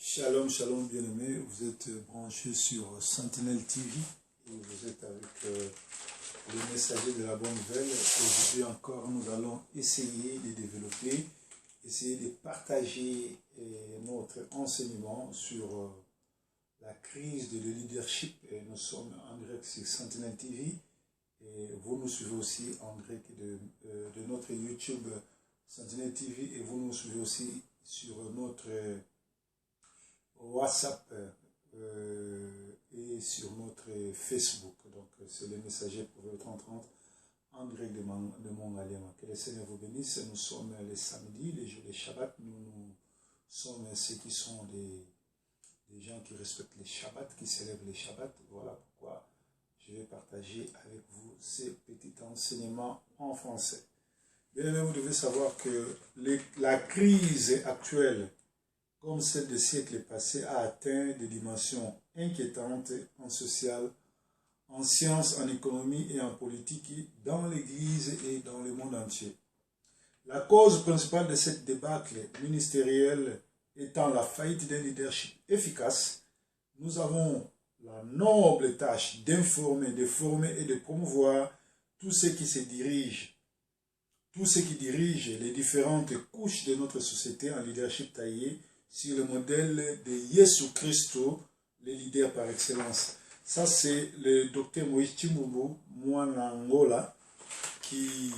Shalom, shalom bien-aimés, vous êtes branchés sur Sentinelle TV et vous êtes avec les messagers de la bonne nouvelle. Aujourd'hui encore, nous allons essayer de développer, essayer de partager notre enseignement sur la crise de leadership. Et nous sommes en direct sur Sentinelle TV et vous nous suivez aussi en direct de notre YouTube Sentinelle TV et vous nous suivez aussi sur notre WhatsApp et sur notre Facebook. Donc, c'est le messager pour le 3030 en direct de Montgalema. Que le Seigneur vous bénisse. Nous sommes les samedis, les jours de Shabbat. Nous sommes ceux qui sont des gens qui respectent les Shabbats, qui célèbrent les Shabbats. Voilà pourquoi je vais partager avec vous ces petits enseignements en français. Bien aimé, vous devez savoir que la crise actuelle, comme celle des siècles passés, a atteint des dimensions inquiétantes en social, en sciences, en économie et en politique, dans l'Église et dans le monde entier. La cause principale de cette débâcle ministérielle étant la faillite d'un leadership efficace, nous avons la noble tâche d'informer, de former et de promouvoir tous ceux qui dirigent les différentes couches de notre société en leadership taillé sur le modèle de Yesu Christo, le leader par excellence. Ça, c'est le docteur Moïse Chimboubou, Mwanangola, qui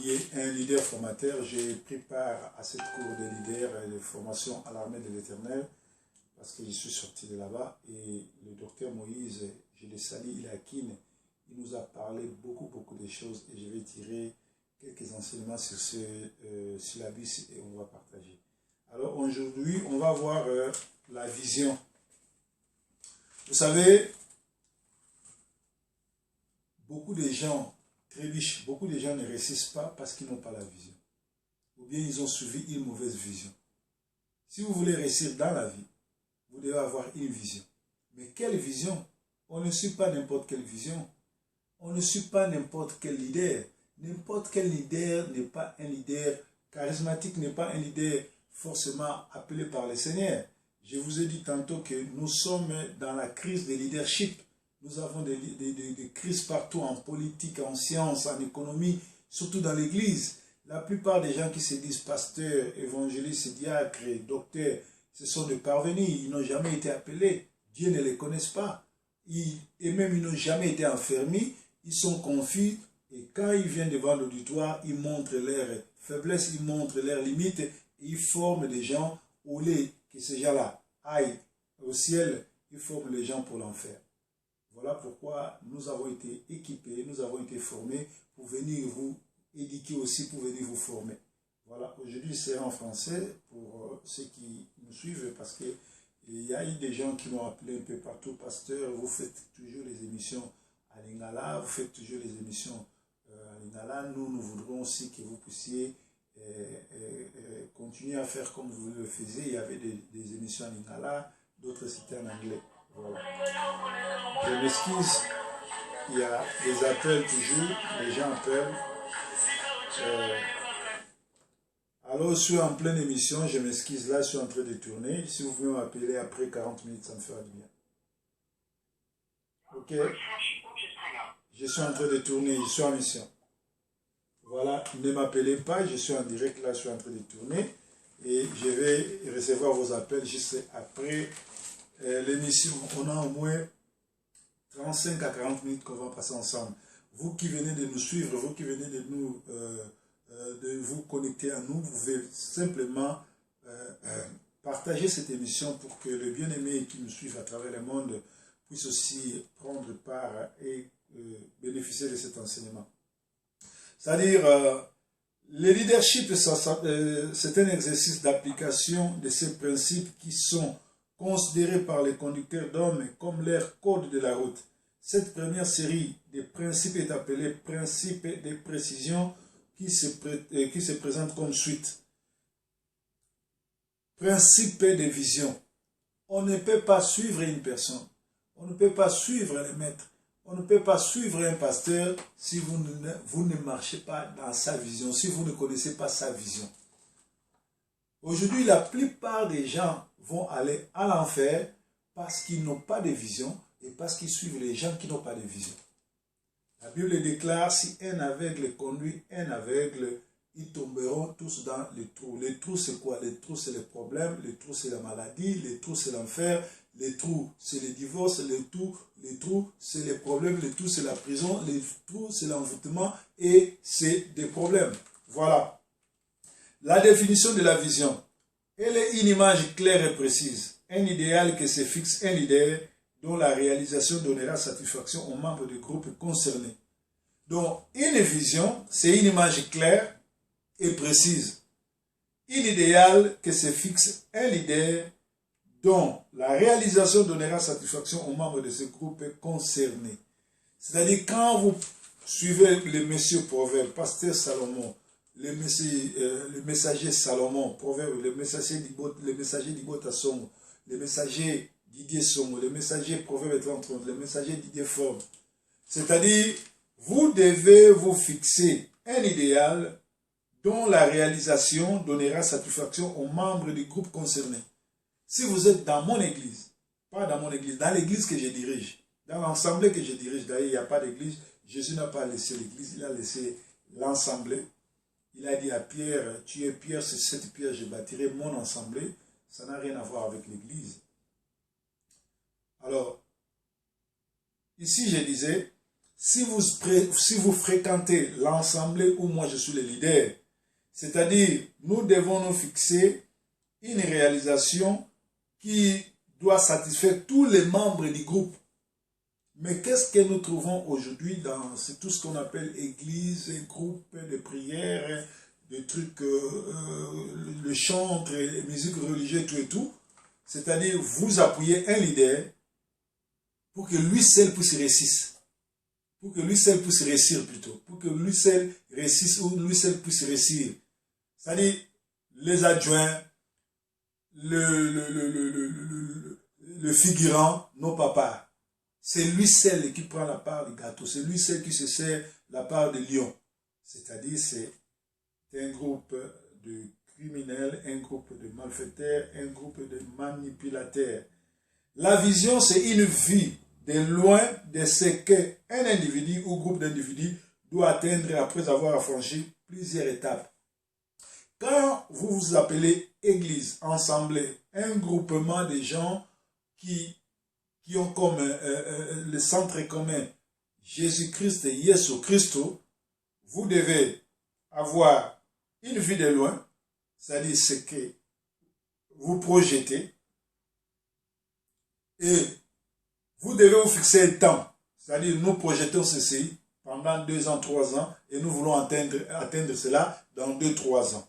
est un leader formateur. J'ai pris part à cette cours de leader et de formation à l'armée de l'Éternel, parce que je suis sorti de là-bas. Et le docteur Moïse, je le salue, il est à Kin. Il nous a parlé beaucoup de choses et je vais tirer quelques enseignements sur ce syllabus et on va partager. Alors aujourd'hui, on va voir la vision. Vous savez, beaucoup de gens trébuchent, beaucoup de gens ne réussissent pas parce qu'ils n'ont pas la vision. Ou bien ils ont suivi une mauvaise vision. Si vous voulez réussir dans la vie, vous devez avoir une vision. Mais quelle vision? On ne suit pas n'importe quelle vision. On ne suit pas n'importe quel leader. N'importe quel leader n'est pas un leader charismatique, n'est pas un leader forcément appelé par le Seigneur. Je vous ai dit tantôt que nous sommes dans la crise de leadership. Nous avons des crises partout, en politique, en sciences, en économie, surtout dans l'église. La plupart des gens qui se disent pasteurs, évangélistes, diacres, docteurs, ce sont des parvenus. Ils n'ont jamais été appelés. Dieu ne les connaît pas. Et même ils n'ont jamais été enfermés. Ils sont confus. Et quand ils viennent devant l'auditoire, ils montrent leurs faiblesses, ils montrent leurs limites. Ils forment des gens au lieu que ces gens-là aillent au ciel, ils forment les gens pour l'enfer. Voilà pourquoi nous avons été équipés, nous avons été formés pour venir vous éduquer aussi, pour venir vous former. Voilà, aujourd'hui c'est en français pour ceux qui nous suivent parce qu'il y a eu des gens qui m'ont appelé un peu partout, pasteur, vous faites toujours les émissions à Lingala, vous faites toujours les émissions à Lingala, nous voudrons aussi que vous puissiez continuer à faire comme vous le faisiez. Il y avait des émissions en lingala, d'autres c'était en anglais. Voilà. Je m'excuse, il y a des appels toujours, les gens appellent. Alors, je suis en pleine émission, je m'excuse, là je suis en train de tourner. Si vous pouvez m'appeler après 40 minutes, ça me fera du bien. Ok? Je suis en train de tourner, je suis en mission. Voilà, ne m'appelez pas, je suis en direct, là je suis en train de tourner et je vais recevoir vos appels juste après l'émission. On a au moins 35 à 40 minutes qu'on va passer ensemble. Vous qui venez de nous suivre, vous qui venez de vous connecter à nous, vous pouvez simplement partager cette émission pour que le bien-aimé qui nous suivent à travers le monde puisse aussi prendre part et bénéficier de cet enseignement. C'est-à-dire, le leadership, c'est un exercice d'application de ces principes qui sont considérés par les conducteurs d'hommes comme leur code de la route. Cette première série de principes est appelée principe de précision qui se présente comme suite. Principe de vision. On ne peut pas suivre une personne. On ne peut pas suivre les maîtres. On ne peut pas suivre un pasteur si vous ne marchez pas dans sa vision, si vous ne connaissez pas sa vision. Aujourd'hui, la plupart des gens vont aller à l'enfer parce qu'ils n'ont pas de vision et parce qu'ils suivent les gens qui n'ont pas de vision. La Bible déclare, si un aveugle conduit un aveugle, ils tomberont tous dans les trous. Les trous, c'est quoi? Les trous, c'est les problèmes, les trous, c'est la maladie, les trous, c'est l'enfer, les trous, c'est les divorces, les trous, c'est les problèmes, les trous, c'est la prison, les trous, c'est l'envoûtement et c'est des problèmes. Voilà. La définition de la vision. Elle est une image claire et précise, un idéal qui se fixe, un leader dont la réalisation donnera satisfaction aux membres du groupe concerné. Donc, une vision, c'est une image claire et précise. Un idéal qui se fixe, un leader dont la réalisation donnera satisfaction aux membres de ce groupe concerné. C'est-à-dire, quand vous suivez le monsieur Proverbe, Pasteur Salomon, le messager Salomon, Proverbe, le messager d'Ibota Songo, le messager Didier Songo, le messager Proverbe 30, le messager Didier Forme. C'est-à-dire, vous devez vous fixer un idéal dont la réalisation donnera satisfaction aux membres du groupe concerné. Si vous êtes dans mon église, pas dans mon église, dans l'église que je dirige, dans l'assemblée que je dirige, d'ailleurs il n'y a pas d'église, Jésus n'a pas laissé l'église, il a laissé l'assemblée. Il a dit à Pierre, tu es Pierre, c'est cette pierre, je bâtirai mon assemblée. Ça n'a rien à voir avec l'église. Alors, ici je disais, si vous fréquentez l'assemblée où moi je suis le leader, c'est-à-dire, nous devons nous fixer une réalisation qui doit satisfaire tous les membres du groupe. Mais qu'est-ce que nous trouvons aujourd'hui dans tout ce qu'on appelle église, groupe de prière, des trucs, le chant, les musiques religieuses, tout et tout. C'est-à-dire, vous appuyez un leader pour que lui seul puisse réussir. Pour que lui seul puisse réussir plutôt. Pour que lui seul réussisse ou lui seul puisse réussir. C'est-à-dire, les adjoints, le figurant n'ont pas part. C'est lui seul qui prend la part du gâteau. C'est lui seul qui se sert la part de lion. C'est-à-dire, c'est un groupe de criminels, un groupe de malfaiteurs, un groupe de manipulateurs. La vision, c'est une vue de loin de ce qu'un individu ou groupe d'individus doit atteindre après avoir franchi plusieurs étapes. Quand vous vous appelez église, assemblée, un groupement de gens qui ont comme le centre commun Jésus-Christ et Yesu Christo, vous devez avoir une vue de loin, c'est-à-dire ce que vous projetez, et vous devez vous fixer un temps, c'est-à-dire nous projetons ceci pendant 2 ans, 3 ans, et nous voulons atteindre cela dans 2-3 ans.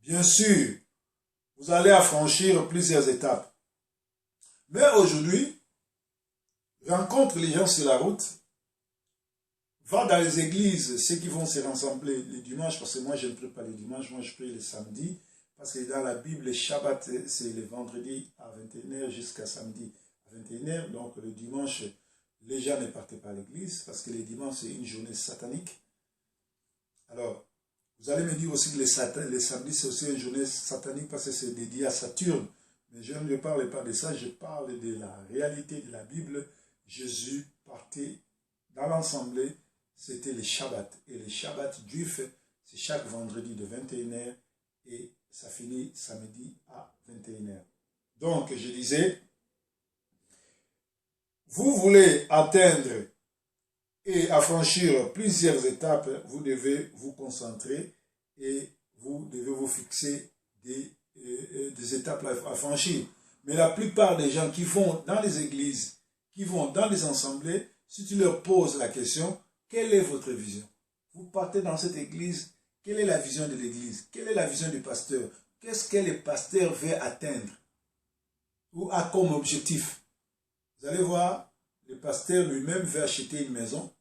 Bien sûr, vous allez affranchir plusieurs étapes. Mais aujourd'hui, rencontre les gens sur la route, va dans les églises, ceux qui vont se rassembler le dimanche, parce que moi je ne prie pas le dimanche, moi je prie le samedi, parce que dans la Bible, le Shabbat, c'est le vendredi à 21h jusqu'à samedi à 21h, donc le dimanche, les gens ne partent pas à l'église, parce que le dimanche c'est une journée satanique. Alors, vous allez me dire aussi que le samedi c'est aussi une journée satanique, parce que c'est dédié à Saturne. Mais je ne parle pas de ça, je parle de la réalité de la Bible. Jésus partait dans l'assemblée, c'était le Shabbat. Et le Shabbat juif, c'est chaque vendredi de 21h et ça finit samedi à 21h. Donc, je disais, vous voulez atteindre et affranchir plusieurs étapes, vous devez vous concentrer et vous devez vous fixer des étapes à franchir. Mais la plupart des gens qui vont dans les églises, qui vont dans les assemblées, si tu leur poses la question, quelle est votre vision? Vous partez dans cette église, quelle est la vision de l'église? Quelle est la vision du pasteur? Qu'est-ce que le pasteur veut atteindre? Ou a comme objectif? Vous allez voir, le pasteur lui-même veut acheter une maison,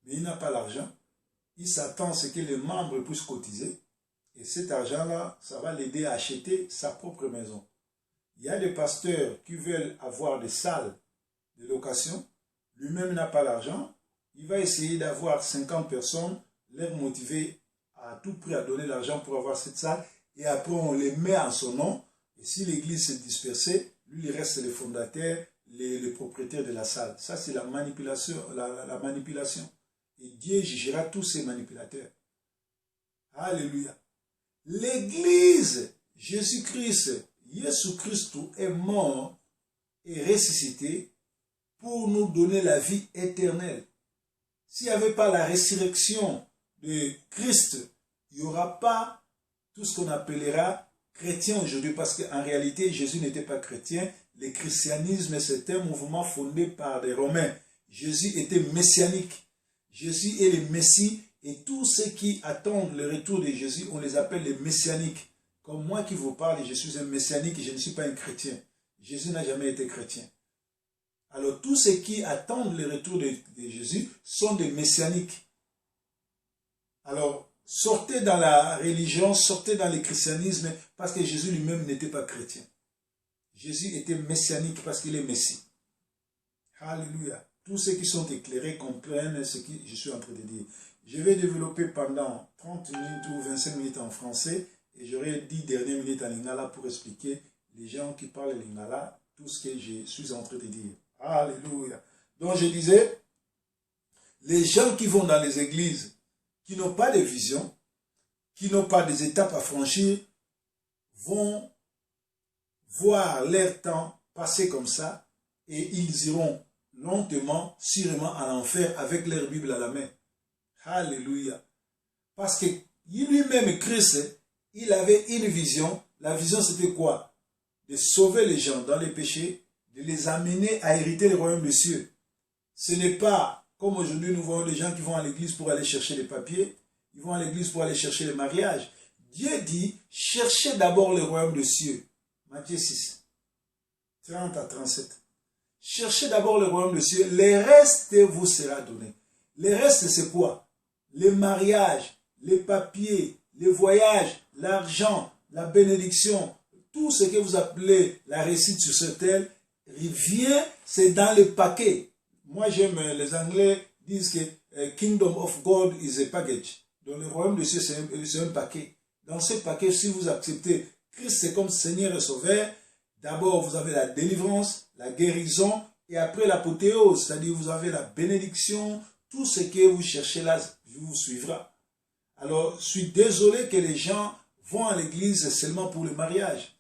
mais il n'a pas l'argent. Il s'attend à ce que les membres puissent cotiser. Et cet argent-là, ça va l'aider à acheter sa propre maison. Il y a des pasteurs qui veulent avoir des salles de location. Lui-même n'a pas l'argent. Il va essayer d'avoir 50 personnes, les motiver à tout prix à donner l'argent pour avoir cette salle. Et après, on les met en son nom. Et Et si l'église s'est dispersée, lui, il reste les fondateurs, les propriétaires de la salle. Ça, c'est la manipulation, la manipulation. Et Dieu jugera tous ces manipulateurs. Alléluia. L'église, Jésus-Christ, Jésus-Christ est mort et ressuscité pour nous donner la vie éternelle. S'il n'y avait pas la résurrection de Christ, il n'y aura pas tout ce qu'on appellera chrétien aujourd'hui, parce qu'en réalité, Jésus n'était pas chrétien. Le christianisme, c'est un mouvement fondé par des Romains. Jésus était messianique. Jésus est le Messie, et tous ceux qui attendent le retour de Jésus, on les appelle les messianiques. Comme moi qui vous parle, je suis un messianique et je ne suis pas un chrétien. Jésus n'a jamais été chrétien. Alors tous ceux qui attendent le retour de Jésus sont des messianiques. Alors sortez dans la religion, sortez dans le christianisme, parce que Jésus lui-même n'était pas chrétien. Jésus était messianique parce qu'il est Messie. Alléluia. Tous ceux qui sont éclairés comprennent ce que je suis en train de dire. Je vais développer pendant 30 minutes ou 25 minutes en français et j'aurai 10 dernières minutes en lingala pour expliquer les gens qui parlent lingala tout ce que je suis en train de dire. Alléluia. Donc je disais, les gens qui vont dans les églises, qui n'ont pas de vision, qui n'ont pas des étapes à franchir, vont voir leur temps passer comme ça et ils iront lentement, sûrement à l'enfer avec leur Bible à la main. Alléluia. Parce que lui-même, Christ, il avait une vision. La vision, c'était quoi? De sauver les gens dans les péchés, de les amener à hériter le royaume des cieux. Ce n'est pas comme aujourd'hui nous voyons les gens qui vont à l'église pour aller chercher les papiers, ils vont à l'église pour aller chercher le mariage. Dieu dit, cherchez d'abord le royaume des cieux. Matthieu 6, 30 à 37. Cherchez d'abord le royaume des cieux, le reste vous sera donné. Le reste c'est quoi? Les mariages, les papiers, les voyages, l'argent, la bénédiction, tout ce que vous appelez la réussite sur cette terre, revient, c'est dans le paquet. Moi j'aime, les Anglais disent que Kingdom of God is a package. Donc le royaume de Dieu c'est un paquet. Dans ce paquet, si vous acceptez Christ c'est comme Seigneur et Sauveur, d'abord vous avez la délivrance, la guérison, et après l'apothéose, c'est-à-dire vous avez la bénédiction, tout ce que vous cherchez là vous suivra. Alors, je suis désolé que les gens vont à l'église seulement pour le mariage.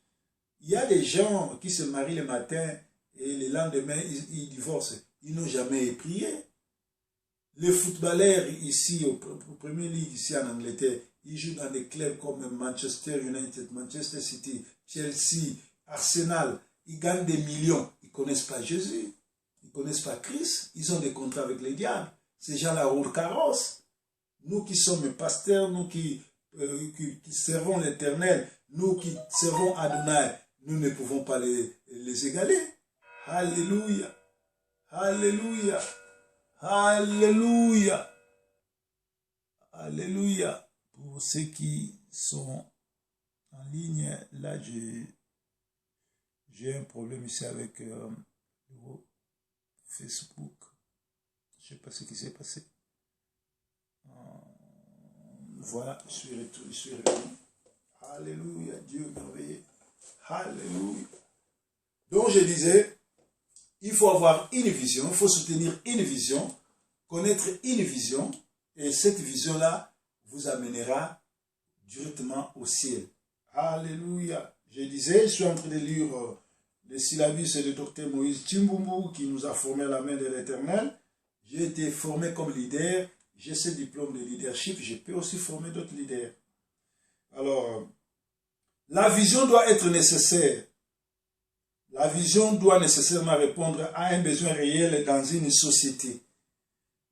Il y a des gens qui se marient le matin et le lendemain, ils divorcent. Ils n'ont jamais prié. Les footballeurs ici, au Premier League, ici en Angleterre, ils jouent dans des clubs comme Manchester United, Manchester City, Chelsea, Arsenal. Ils gagnent des millions. Ils ne connaissent pas Jésus. Ils ne connaissent pas Christ. Ils ont des contrats avec les diables. Ces gens-là roulent carrosse. Nous qui sommes pasteurs, nous qui servons l'Éternel, nous qui servons Adonai, nous ne pouvons pas les égaler. Alléluia. Alléluia. Alléluia. Alléluia. Pour ceux qui sont en ligne, là j'ai un problème ici avec Facebook. Je ne sais pas ce qui s'est passé. Voilà, je suis revenu. Alléluia, Dieu merveilleux. Alléluia. Donc je disais, il faut avoir une vision, il faut soutenir une vision, connaître une vision, et cette vision-là vous amènera directement au ciel. Alléluia. Je disais, je suis en train de lire le syllabus de Dr Moïse Chimbumbu qui nous a formé à la main de l'Éternel. J'ai été formé comme leader. J'ai ce diplôme de leadership, je peux aussi former d'autres leaders. Alors, la vision doit être nécessaire. La vision doit nécessairement répondre à un besoin réel dans une société.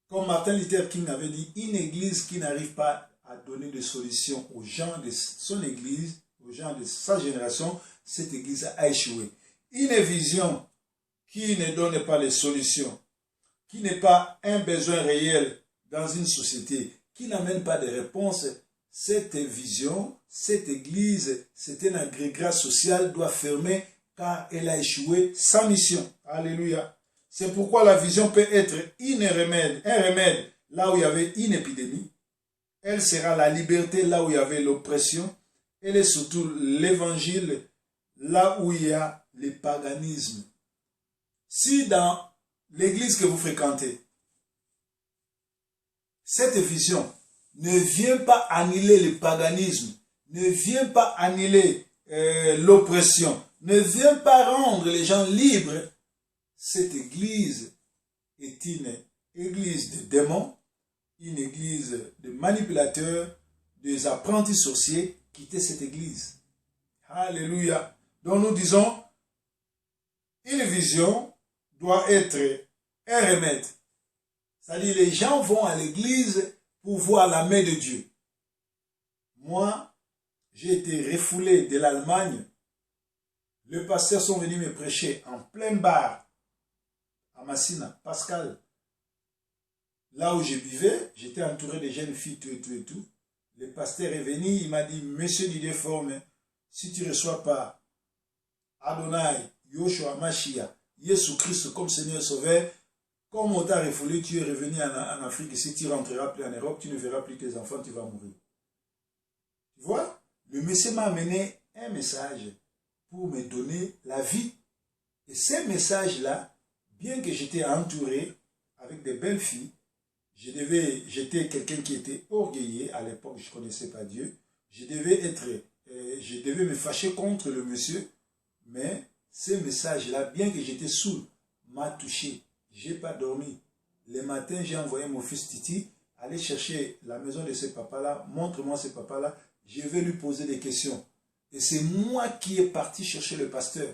Comme Martin Luther King avait dit, une église qui n'arrive pas à donner des solutions aux gens de son église, aux gens de sa génération, cette église a échoué. Une vision qui ne donne pas les solutions, qui n'est pas un besoin réel dans une société, qui n'amène pas de réponses, cette vision, cette église, c'est un agrégat social, doit fermer car elle a échoué sans mission. Alléluia. C'est pourquoi la vision peut être un remède là où il y avait une épidémie. Elle sera la liberté là où il y avait l'oppression. Elle est surtout l'évangile, là où il y a le paganisme. Si dans l'église que vous fréquentez, cette vision ne vient pas annuler le paganisme, ne vient pas annuler l'oppression, ne vient pas rendre les gens libres, cette église est une église de démons, une église de manipulateurs, des apprentis sorciers. Quittez cette église. Alléluia. Donc nous disons, une vision doit être un remède. C'est-à-dire les gens vont à l'église pour voir la main de Dieu. Moi, j'ai été refoulé de l'Allemagne. Les pasteurs sont venus me prêcher en plein bar à Massina, Pascal. Là où je vivais, j'étais entouré de jeunes filles, tout. Le pasteur est venu, il m'a dit, Monsieur Didier Forme, si tu ne reçois pas Adonai, Yoshua Mashiach, Jésus-Christ comme Seigneur Sauveur, comme on t'a refoulé, tu es revenu en Afrique, si tu rentreras plus en Europe, tu ne verras plus tes enfants, tu vas mourir. Tu vois, le Messie m'a amené un message pour me donner la vie. Et ces messages-là, bien que j'étais entouré avec des belles filles, j'étais quelqu'un qui était orgueilleux, à l'époque je ne connaissais pas Dieu, je devais me fâcher contre le monsieur, mais ces messages-là, bien que j'étais saoul, m'a touché. Je n'ai pas dormi. Le matin, j'ai envoyé mon fils Titi aller chercher la maison de ce papa-là. Montre-moi ce papa-là. Je vais lui poser des questions. Et c'est moi qui est parti chercher le pasteur.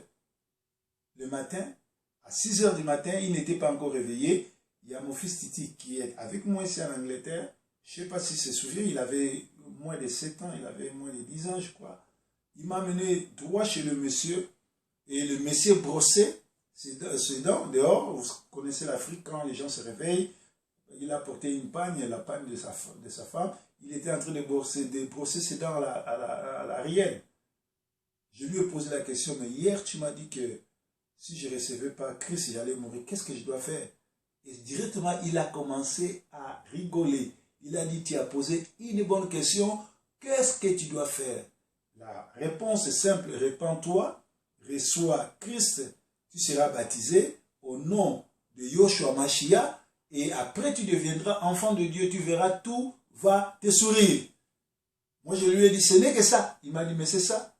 Le matin, à 6 h du matin, il n'était pas encore réveillé. Il y a mon fils Titi qui est avec moi ici en Angleterre. Je ne sais pas s'il se souvient, il avait moins de 7 ans, il avait moins de 10 ans, je crois. Il m'a mené droit chez le monsieur. Et le monsieur brossait ses dents dehors. Vous connaissez l'Afrique, quand les gens se réveillent, il a porté une pagne, la pagne de sa femme. Il était en train de brosser ses dents à l'arrière. Je lui ai posé la question, mais hier tu m'as dit que si je ne recevais pas Christ, j'allais mourir. Qu'est-ce que je dois faire? Et directement, il a commencé à rigoler. Il a dit, tu as posé une bonne question. Qu'est-ce que tu dois faire? La réponse est simple. Répands-toi, reçois Christ. Tu seras baptisé au nom de Yoshua Mashiach. Et après, tu deviendras enfant de Dieu. Tu verras, tout va te sourire. Moi, je lui ai dit, ce n'est que ça. Il m'a dit, mais c'est ça.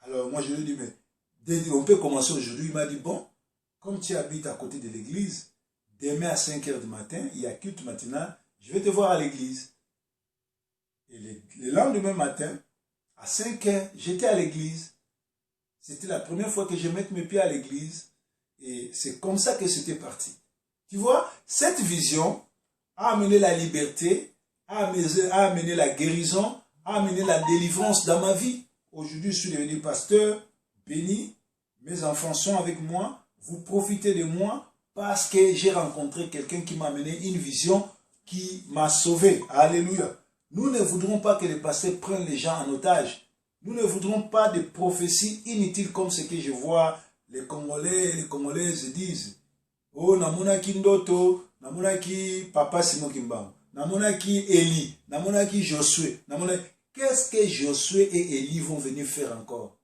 Alors, moi, je lui ai dit, mais on peut commencer aujourd'hui. Il m'a dit, bon, comme tu habites à côté de l'église, demain à 5 h du matin, il y a culte matinal, je vais te voir à l'église. Et le lendemain matin, à 5 h, j'étais à l'église. C'était la première fois que je mettais mes pieds à l'église. Et c'est comme ça que c'était parti. Tu vois, cette vision a amené la liberté, a amené la guérison, a amené la délivrance dans ma vie. Aujourd'hui, je suis devenu pasteur, béni. Mes enfants sont avec moi. Vous profitez de moi parce que j'ai rencontré quelqu'un qui m'a amené une vision qui m'a sauvé. Alléluia. Nous ne voudrons pas que les pasteurs prennent les gens en otage. Nous ne voudrons pas de prophéties inutiles comme ce que je vois les Congolais et les Congolaises disent. Oh, namonaki Ndoto, namonaki Papa Simon Kimbangu, namonaki Élie, namonaki Josué. Qu'est-ce que Josué et Élie vont venir faire encore?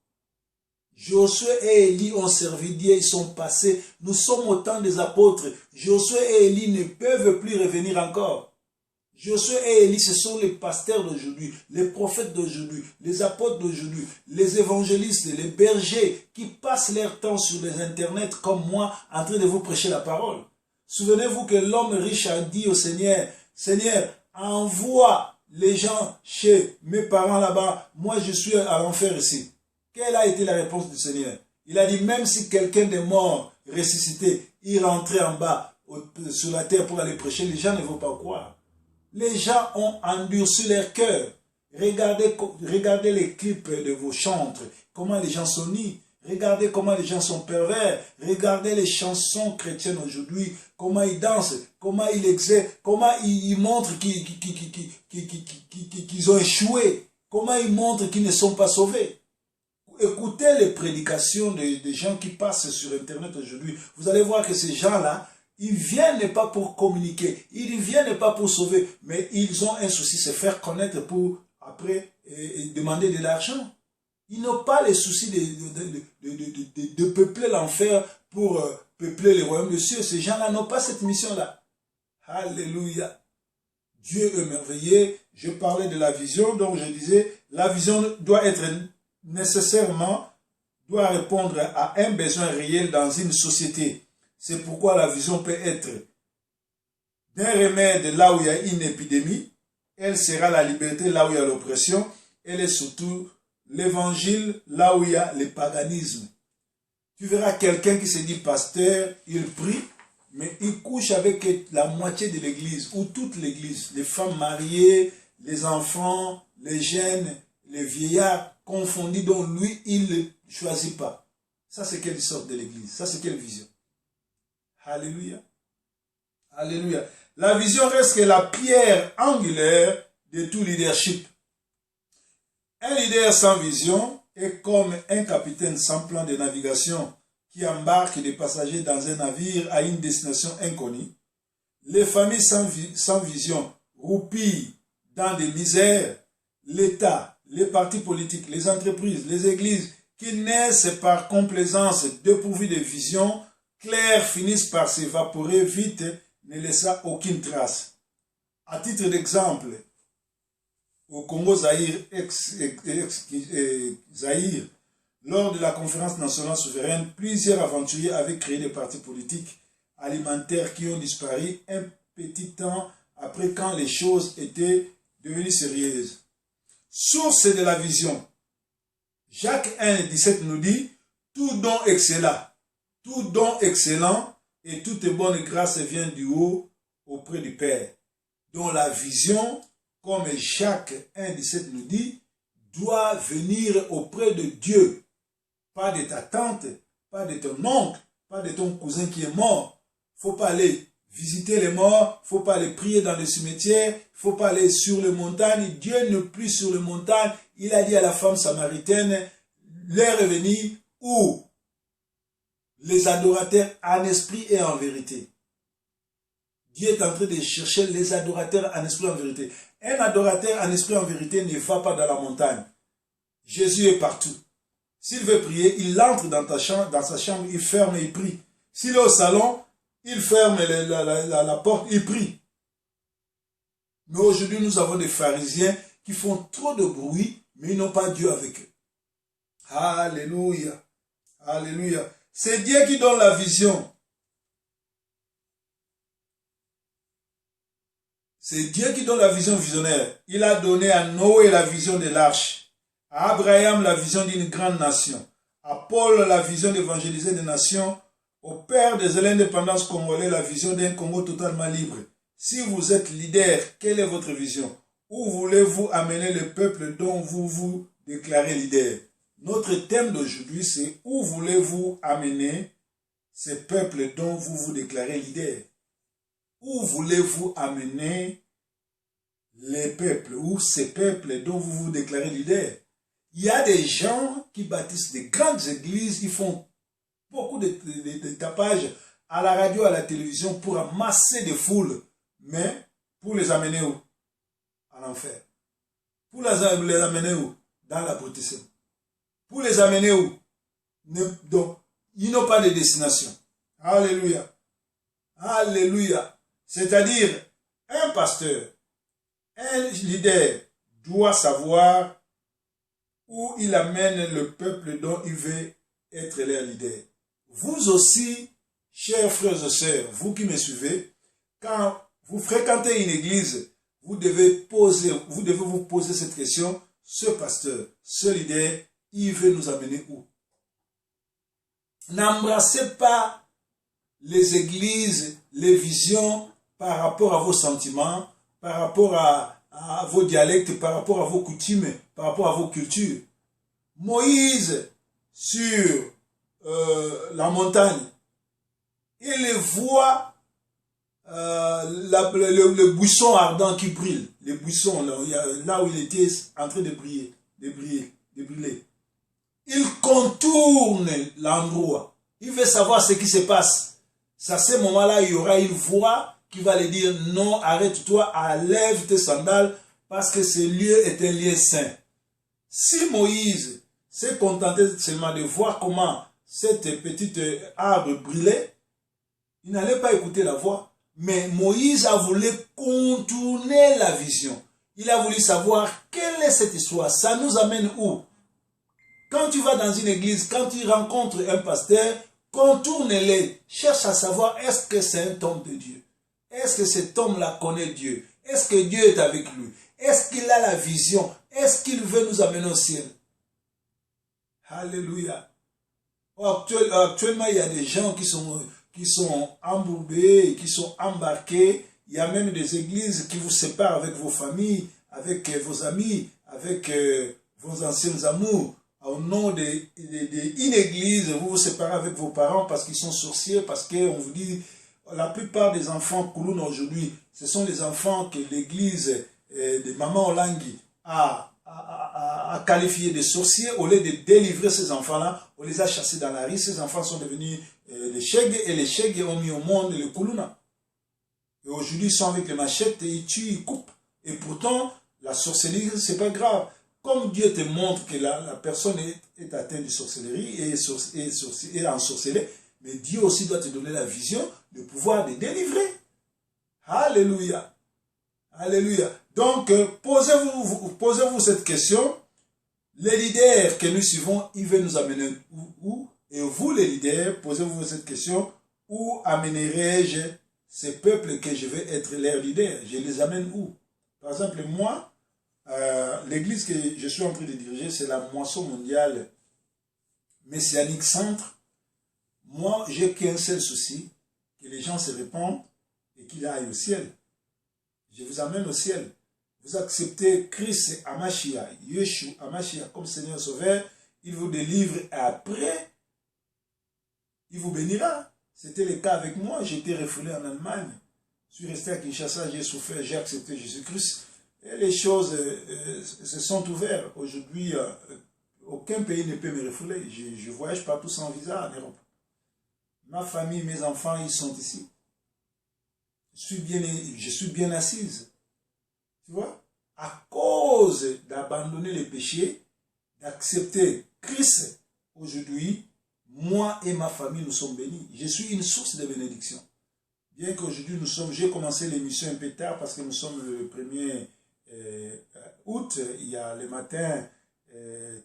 Josué et Élie ont servi Dieu, ils sont passés. Nous sommes au temps des apôtres. Josué et Élie ne peuvent plus revenir encore. Josué et Élie, ce sont les pasteurs d'aujourd'hui, les prophètes d'aujourd'hui, les apôtres d'aujourd'hui, les évangélistes, les bergers qui passent leur temps sur les internets comme moi en train de vous prêcher la parole. Souvenez-vous que l'homme riche a dit au Seigneur, Seigneur, envoie les gens chez mes parents là-bas, moi je suis à l'enfer ici. Quelle a été la réponse du Seigneur? Il a dit, même si quelqu'un de mort ressuscité, il rentrait en bas sur la terre pour aller prêcher, les gens ne vont pas croire. Les gens ont endurci leur cœur. Regardez les clips de vos chantres, comment les gens sont nus. Regardez comment les gens sont pervers. Regardez les chansons chrétiennes aujourd'hui, comment ils dansent, comment ils exercent, comment ils montrent qu'ils ont échoué, comment ils montrent qu'ils ne sont pas sauvés. Écoutez les prédications des gens qui passent sur Internet aujourd'hui. Vous allez voir que ces gens-là, ils viennent pas pour communiquer, ils viennent pas pour sauver, mais ils ont un souci, se faire connaître pour après demander de l'argent. Ils n'ont pas les soucis de peupler l'enfer pour peupler les royaumes de cieux. Ces gens-là n'ont pas cette mission-là. Alléluia. Dieu est merveilleux. Je parlais de la vision, donc je disais, la vision doit être nécessairement, doit répondre à un besoin réel dans une société. C'est pourquoi la vision peut être d'un remède là où il y a une épidémie, elle sera la liberté là où il y a l'oppression, elle est surtout l'évangile là où il y a le paganisme. Tu verras quelqu'un qui se dit pasteur, il prie, mais il couche avec la moitié de l'église, ou toute l'église, les femmes mariées, les enfants, les jeunes, les vieillards confondus, dont lui, il ne choisit pas. Ça, c'est quelle sorte de l'église? Ça, c'est quelle vision? Alléluia. Alléluia. La vision reste que la pierre angulaire de tout leadership. Un leader sans vision est comme un capitaine sans plan de navigation qui embarque des passagers dans un navire à une destination inconnue. Les familles sans vision roupillent dans des misères. L'État, les partis politiques, les entreprises, les églises qui naissent par complaisance dépourvues de vision claire finissent par s'évaporer vite, ne laissant aucune trace. À titre d'exemple, au Congo Zaïre, Zaïre, lors de la conférence nationale souveraine, plusieurs aventuriers avaient créé des partis politiques alimentaires qui ont disparu un petit temps après quand les choses étaient devenues sérieuses. Source de la vision. Jacques 1,17 nous dit, tout don excellent et toute bonne grâce vient du haut auprès du Père. Donc la vision, comme Jacques 1,17 nous dit, doit venir auprès de Dieu. Pas de ta tante, pas de ton oncle, pas de ton cousin qui est mort. Il ne faut pas aller visiter les morts, il ne faut pas aller prier dans les cimetières, il ne faut pas aller sur les montagnes. Dieu n'est plus sur les montagnes. Il a dit à la femme samaritaine, l'heure est venue où les adorateurs en esprit et en vérité. Dieu est en train de chercher les adorateurs en esprit et en vérité. Un adorateur en esprit et en vérité ne va pas dans la montagne. Jésus est partout. S'il veut prier, il entre dans sa chambre, il ferme et il prie. S'il est au salon, il ferme la porte, il prie. Mais aujourd'hui, nous avons des pharisiens qui font trop de bruit, mais ils n'ont pas Dieu avec eux. Alléluia. Alléluia. C'est Dieu qui donne la vision. C'est Dieu qui donne la vision visionnaire. Il a donné à Noé la vision de l'arche, à Abraham la vision d'une grande nation, à Paul la vision d'évangéliser des nations, au père de l'indépendance congolais la vision d'un Congo totalement libre. Si vous êtes leader, quelle est votre vision? Où voulez-vous amener le peuple dont vous vous déclarez leader? Notre thème d'aujourd'hui, c'est où voulez-vous amener ce peuple dont vous vous déclarez leader? Où voulez-vous amener les peuples ou ces peuples dont vous vous déclarez leader? Il y a des gens qui bâtissent des grandes églises, ils font beaucoup de tapages à la radio, à la télévision pour amasser des foules, mais pour les amener où? À l'enfer. Pour les amener où? Dans la protection. Pour les amener où? Donc, ils n'ont pas de destination. Alléluia. Alléluia. C'est-à-dire, un pasteur, un leader doit savoir où il amène le peuple dont il veut être leur leader. Vous aussi, chers frères et sœurs, vous qui me suivez, quand vous fréquentez une église, vous devez vous poser cette question, ce pasteur, ce leader, il veut nous amener où? N'embrassez pas les églises, les visions par rapport à vos sentiments, par rapport à vos dialectes, par rapport à vos coutumes, par rapport à vos cultures. Moïse, sur la montagne, il voit le buisson ardent qui brille, les buissons, là où il était en train de briller. Il contourne l'endroit. Il veut savoir ce qui se passe. C'est à ce moment-là, il y aura une voix qui va lui dire, non, arrête-toi, enlève tes sandales, parce que ce lieu est un lieu saint. Si Moïse s'est contenté seulement de voir comment cette petite arbre brûlait, il n'allait pas écouter la voix. Mais Moïse a voulu contourner la vision. Il a voulu savoir quelle est cette histoire. Ça nous amène où? Quand tu vas dans une église, quand tu rencontres un pasteur, contourne-les. Cherche à savoir, est-ce que c'est un homme de Dieu? Est-ce que cet homme-là connaît Dieu? Est-ce que Dieu est avec lui? Est-ce qu'il a la vision? Est-ce qu'il veut nous amener au ciel? Alléluia. Actuellement, il y a des gens qui sont embourbés, qui sont embarqués. Il y a même des églises qui vous séparent avec vos familles, avec vos amis, avec vos anciens amours. Au nom d'une église, vous vous séparez avec vos parents parce qu'ils sont sorciers, parce qu'on vous dit, la plupart des enfants Kouloun aujourd'hui, ce sont les enfants que l'église de Maman Olangui a qualifiés de sorciers. Au lieu de délivrer ces enfants-là, on les a chassés dans la rue. Ces enfants sont devenus des Chegues, et les Chegues ont mis au monde le Koulouna. Et aujourd'hui, ils sont avec les machettes, et ils tuent, ils coupent. Et pourtant, la sorcellerie, c'est pas grave. Comme Dieu te montre que la personne est atteinte de sorcellerie et ensorcelée, mais Dieu aussi doit te donner la vision, le pouvoir de délivrer. Alléluia. Alléluia. Donc, posez-vous cette question. Les leaders que nous suivons, ils veulent nous amener où? Et vous, les leaders, posez-vous cette question. Où amènerai-je ces peuples que je vais être leur leader? Je les amène où? Par exemple, moi, l'église que je suis en train de diriger, c'est la Moisson Mondiale Messianique Centre. Moi, j'ai qu'un seul souci, que les gens se répandent et qu'ils aillent au ciel. Je vous amène au ciel. Vous acceptez Christ Amashia, Yeshua Amashia comme Seigneur Sauveur, il vous délivre et après, il vous bénira. C'était le cas avec moi, j'étais refoulé en Allemagne. Je suis resté à Kinshasa, j'ai souffert, j'ai accepté Jésus-Christ. Et les choses se sont ouvertes. Aujourd'hui, aucun pays ne peut me refouler. Je voyage partout sans visa en Europe. Ma famille, mes enfants, ils sont ici. Je suis bien assise. Tu vois? À cause d'abandonner les péchés, d'accepter Christ, aujourd'hui, moi et ma famille, nous sommes bénis. Je suis une source de bénédiction. Bien qu'aujourd'hui, j'ai commencé l'émission un peu tard parce que nous sommes le 1er août. Il y a le matin,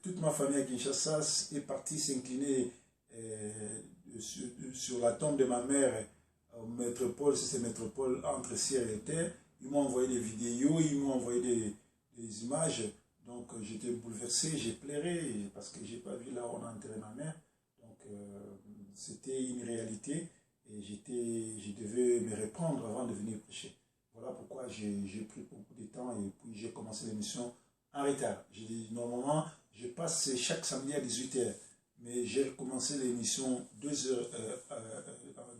toute ma famille à Kinshasa est partie s'incliner sur la tombe de ma mère au métropole, c'est cette métropole entre ciel et terre. Ils m'ont envoyé des vidéos, ils m'ont envoyé des images. Donc j'étais bouleversé, j'ai pleuré parce que je n'ai pas vu là où on a enterré ma mère. Donc c'était une réalité et je devais me reprendre avant de venir prêcher. Voilà pourquoi j'ai pris beaucoup de temps et puis j'ai commencé l'émission en retard. J'ai dit normalement je passe chaque samedi à 18 h, mais j'ai commencé l'émission 2 heures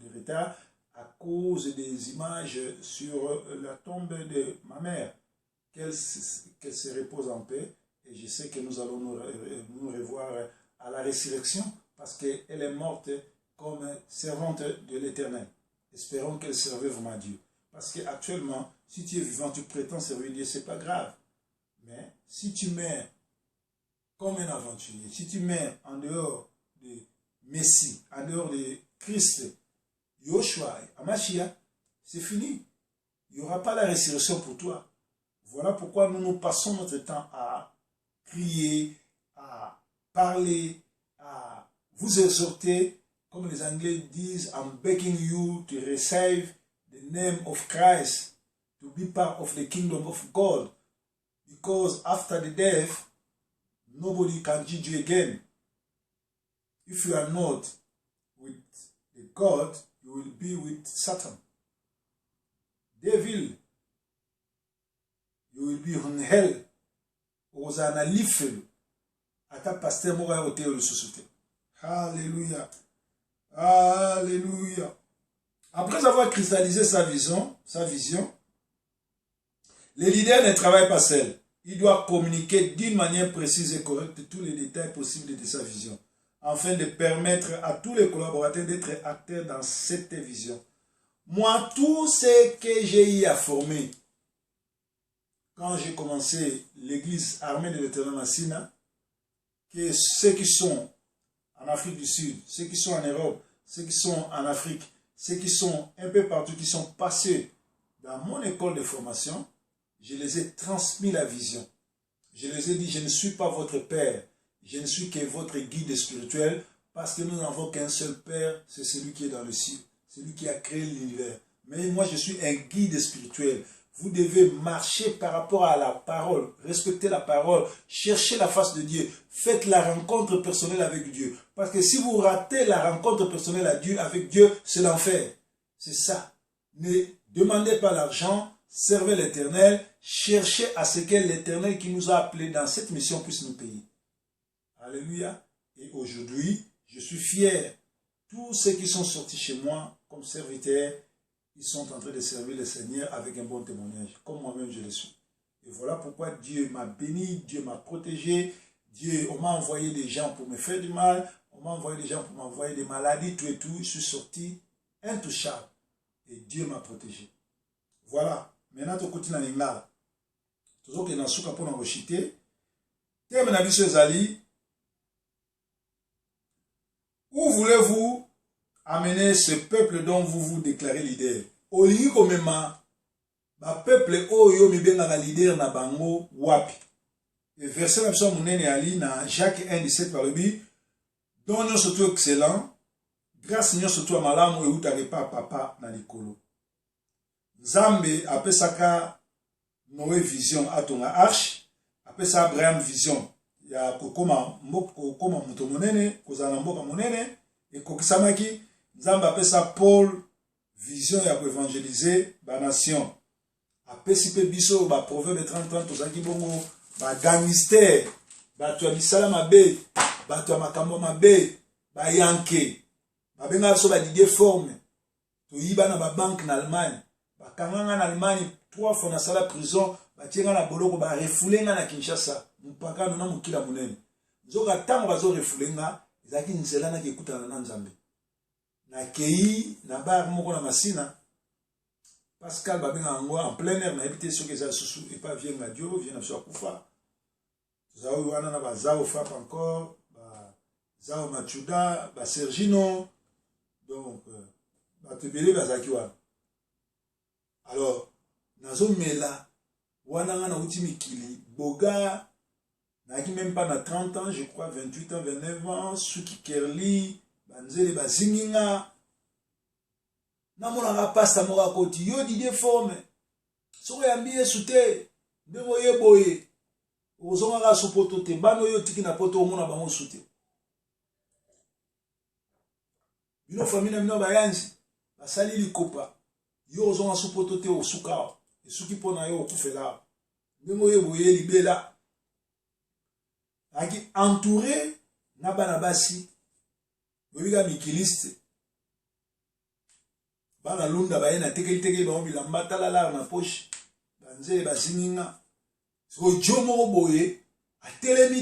de retard à cause des images sur la tombe de ma mère. Qu'elle se repose en paix. Et je sais que nous allons nous revoir à la résurrection parce qu'elle est morte comme servante de l'Éternel. Espérons qu'elle serve vraiment Dieu. Parce qu'actuellement, si tu es vivant, tu prétends servir Dieu, ce n'est pas grave. Mais si tu meurs comme un aventurier, si tu meurs en dehors de Messie, en dehors de Christ, Yoshua, Amashia, c'est fini. Il n'y aura pas la résurrection pour toi. Voilà pourquoi nous passons notre temps à crier, à parler, à vous exhorter. Comme les Anglais disent, I'm begging you to receive the name of Christ, to be part of the kingdom of God. Because after the death, nobody can judge you again. If you are not with the God, you will be with Satan. Devil, you will be in hell. Ozana lifelu. Ata pasteur mora ote le société. Alléluia. Alléluia. Après avoir cristallisé sa vision, le leader ne travaille pas seul. Il doit communiquer d'une manière précise et correcte tous les détails possibles de sa vision, afin de permettre à tous les collaborateurs d'être acteurs dans cette vision. Moi, tout ce que j'ai eu à former, quand j'ai commencé l'église armée de l'Éternel Massina, que ceux qui sont en Afrique du Sud, ceux qui sont en Europe, ceux qui sont en Afrique, ceux qui sont un peu partout, qui sont passés dans mon école de formation, je les ai transmis la vision. Je les ai dit, je ne suis pas votre père, je ne suis que votre guide spirituel, parce que nous n'avons qu'un seul père, c'est celui qui est dans le ciel, celui qui a créé l'univers. Mais moi, je suis un guide spirituel. Vous devez marcher par rapport à la parole, respecter la parole, chercher la face de Dieu, faites la rencontre personnelle avec Dieu. Parce que si vous ratez la rencontre personnelle avec Dieu, c'est l'enfer. C'est ça. Ne demandez pas l'argent, servez l'Éternel, cherchez à ce que l'Éternel qui nous a appelés dans cette mission puisse nous payer. Alléluia. Et aujourd'hui, je suis fier. Tous ceux qui sont sortis chez moi comme serviteurs, ils sont en train de servir le Seigneur avec un bon témoignage, comme moi-même je le suis. Et voilà pourquoi Dieu m'a béni, Dieu m'a protégé, on m'a envoyé des gens pour me faire du mal, on m'a envoyé des gens pour m'envoyer des maladies, tout et tout. Je suis sorti intouchable. Et Dieu m'a protégé. Voilà. Maintenant, tu continues à l'ingla. Tu sais que dans ce cas pour l'enrichiter. Thème na biso ezali. Où voulez-vous amener ce peuple dont vous vous déclarez leader? Olingi komema ba peuple oyo mibenga leader na bango wapi? Et verset na biso munene ali na Jacques 1:17 par le bi. Don nyo surtout excellent. Grâce nyo surtout malamu eutake pa papa na likolo. Nzambe apesaka Noé vision atonga arche, apesa Abraham vision ya kokoma moto monene, kozala mboka monene, et kokisamaki Nzambe apesa Paul vision ya koevangeliser ba nation. Apesi pe biso ba proverbe 30 tozaki bongo ba gangster, ba to bisala mabe, ba to makambo mabe, ba yanke, ba benga so ba didie forme. To yiba na ba banque na Allemagne. Bakanganga na Allemagne 3 fois na sala prison, batienga na boloko ba refulenga na Kinshasa, mpaka na mukila munene. Nzoka tango bazo refulenga, ezaki nzela na kekutana na Nzambe. Na kei na bar moko na Masina, Pascal babenga ngo en plein air na habité soki za susu et pas vient na Dieu, vient na so kufa. Zao wana na bazao frappe encore, ba Zao Machuda, ba Sergino. Donc ba tebele bazaki wana. Alors, nazo mela, wana na uti mikili, boga, naki même pas na 30 ans, je crois 28 ans, 29 ans, Suki Kerli, banzele bazinginga, namona rapasta moka koti, yo di deforme, soko yambiye sute, ndemo ye boye, ozonga ka supoto te, bano yo tiki na poto omona bango sute. Bino famille na bino bayanzi, basali likopa, yo ozonga supoto te osuka, esuki pona yo okufela, ndemo ye boye libela, aki entouré na bana basi, bobiga mikiliste, bana lunda baye na tekeli bango bilamba talala na poche, banzele basinginga, so jomo boye, atelemi